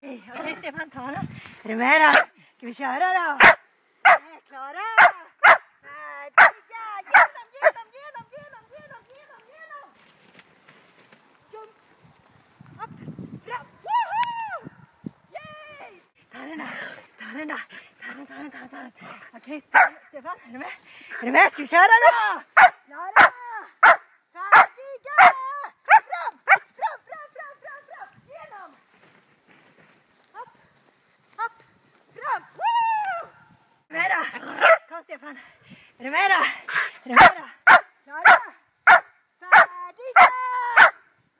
Okej, Stefan, ta honom. Är du med då? Ska vi köra då? Klara! Färdiga! Genom! Jump! Upp! Fram! Woho! Yay! Ta den. Okej, Stefan, är du med? Är du med? Ska vi köra då? Klara! Färdiga! Fram! Genom! Upp! Fram! Woo! Med då! Kom Stefan! Är du med då? Klara! Färdiga!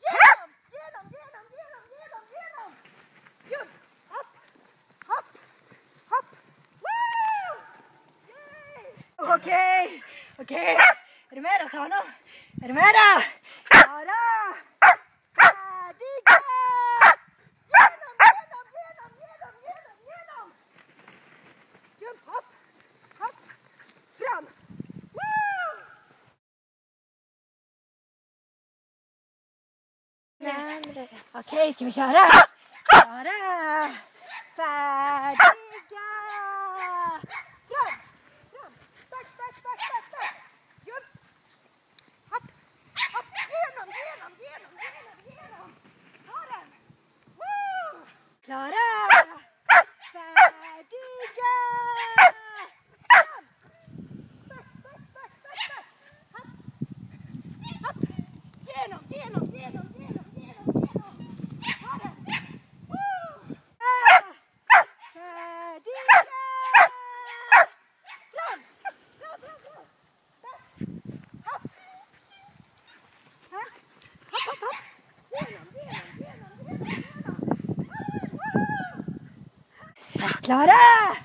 Genom! Jump! Upp! Woo! Okej. Är du med då? Ta honom. Är du med då? Klara! Färdiga! Genom! Jump! Upp! Fram! Woo! Okej, ska vi köra? Klara! Färdiga! Fram! Back! Jump! Upp! Genom! Ta den! Woo! Klara! Färdiga! Fram! Back! Upp! Genom! Ta den! Woo! Färdiga! Fram! Hopp! Genom! Klara!